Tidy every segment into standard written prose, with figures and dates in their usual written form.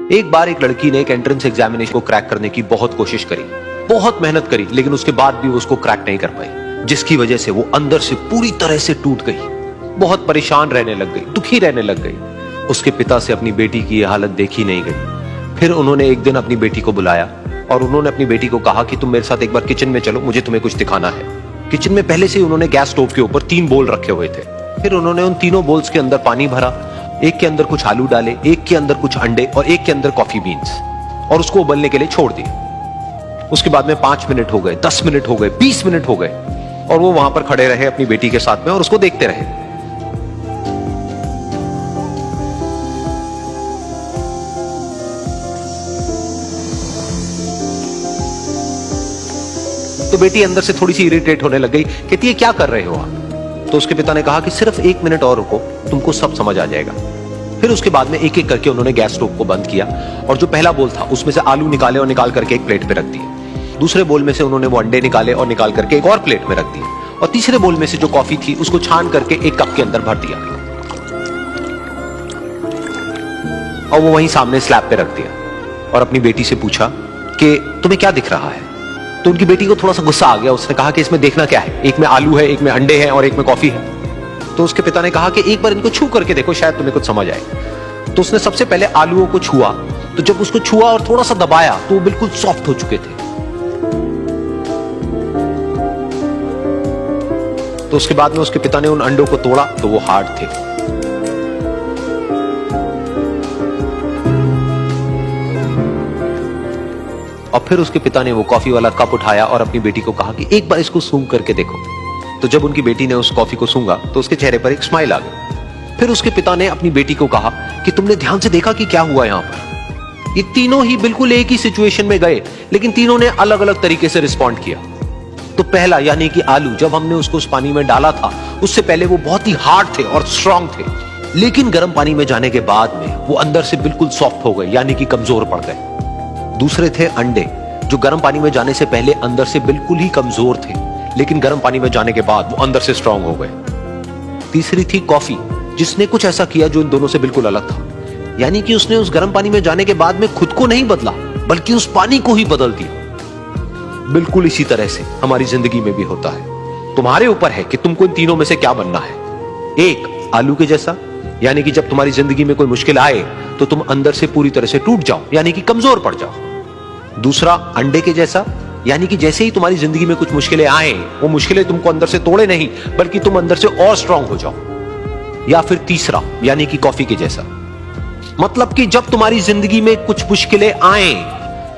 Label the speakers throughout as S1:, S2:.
S1: एक बार एक लड़की ने एक एंट्रेंस एग्जामिनेशन को क्रैक करने की बहुत कोशिश करी, बहुत मेहनत करी, लेकिन उसके बाद भी उसको क्रैक नहीं कर पाई, जिसकी वजह से वो अंदर से पूरी तरह से टूट गई, बहुत परेशान रहने लग गई, दुखी रहने लग गई। उसके पिता से अपनी बेटी की यह हालत देखी नहीं गई। फिर उन्होंने एक दिन अपनी बेटी को बुलाया और उन्होंने अपनी बेटी को कहा कि तुम मेरे साथ एक बार किचन में चलो, मुझे तुम्हें कुछ दिखाना है। किचन में पहले से ही उन्होंने गैस स्टोव के ऊपर 3 बोल रखे हुए थे। फिर उन्होंने उन तीनों बोल्स के अंदर पानी भरा, एक के अंदर कुछ आलू डाले, एक के अंदर कुछ अंडे और एक के अंदर कॉफी बीन्स, और उसको उबलने के लिए छोड़ दिया। उसके बाद में 5 मिनट हो गए, 10 मिनट हो गए, 20 मिनट हो गए, और वो वहां पर खड़े रहे अपनी बेटी के साथ में और उसको देखते रहे। तो बेटी अंदर से थोड़ी सी इरिटेट होने लग गई, कहती है क्या कर रहे हो आप? तो उसके पिता ने कहा कि सिर्फ 1 मिनट और रुको, तुमको सब समझ आ जाएगा। फिर उसके बाद में एक एक करके उन्होंने गैस स्टोव को बंद किया और जो पहला बोल था उसमें से आलू निकाले और निकाल करके एक प्लेट पे रख दिए। दूसरे बोल में से उन्होंने वो अंडे निकाले और निकाल करके एक और प्लेट में रख दिए, और तीसरे बोल में से जो कॉफी थी उसको छान करके एक कप के अंदर भर दिया और वो वहीं सामने स्लैब पे रख दिया और अपनी बेटी से पूछा कि तुम्हें क्या दिख रहा है? तो उनकी बेटी को थोड़ा सा गुस्सा आ गया। उसने कहा कि इसमें देखना क्या है, एक में आलू है, एक में अंडे हैं और एक में कॉफी है। तो उसके पिता ने कहा कि एक बार इनको छू करके देखो, शायद तुम्हें कुछ समझ आए। तो उसने सबसे पहले आलूओं को छुआ, तो जब उसको छुआ और थोड़ा सा दबाया तो वो बिल्कुल सॉफ्ट हो चुके थे। तो उसके बाद में उसके पिता ने उन अंडों को तोड़ा तो वो हार्ड थे। और फिर उसके पिता ने वो कॉफी वाला कप उठाया और अपनी बेटी को कहा कि एक बार इसको सूंघ करके देखो। तो जब उनकी बेटी ने उस कॉफी को सूंघा तो उसके चेहरे पर एक स्माइल आ गई। फिर उसके पिता ने अपनी बेटी को कहा कि तुमने ध्यान से देखा कि क्या हुआ यहां पर? ये तीनों ही बिल्कुल एक ही सिचुएशन में गए, लेकिन तीनों ने अलग अलग तरीके से रिस्पॉन्ड किया। तो पहला यानी कि आलू, जब हमने उसको उस पानी में डाला था उससे पहले वो बहुत ही हार्ड थे और स्ट्रांग थे, लेकिन गर्म पानी में जाने के बाद में वो अंदर से बिल्कुल सॉफ्ट हो गए, यानी कि कमजोर पड़ गए। दूसरे थे अंडे, जो गर्म पानी में जाने से पहले अंदर से बिल्कुल ही कमजोर थे, लेकिन गर्म पानी में जाने के बाद वो अंदर से स्ट्रांग हो गए। तीसरी थी कॉफी, जिसने कुछ ऐसा किया जो इन दोनों से बिल्कुल अलग था, यानी कि उसने उस गर्म पानी में जाने के बाद में खुद को नहीं बदला, बल्कि उस पानी को ही बदल दिया। बिल्कुल इसी तरह से हमारी जिंदगी में भी होता है। तुम्हारे ऊपर है कि तुमको इन तीनों में से क्या बनना है। एक, आलू के जैसा, यानी कि जब तुम्हारी जिंदगी में कोई मुश्किल आए तो तुम अंदर से पूरी तरह से टूट जाओ, यानी कि कमजोर पड़ जाओ। दूसरा, अंडे के जैसा, यानी कि जैसे ही तुम्हारी जिंदगी में कुछ मुश्किलें आए, वो मुश्किलें तुमको अंदर से तोड़े नहीं, बल्कि तुम अंदर से और स्ट्रांग हो जाओ। या फिर तीसरा, यानी कि कॉफी के जैसा, मतलब कि जब तुम्हारी जिंदगी में कुछ मुश्किलें आए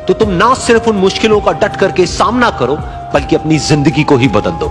S1: तो तुम ना सिर्फ उन मुश्किलों का डट करके सामना करो, बल्कि अपनी जिंदगी को ही बदल दो।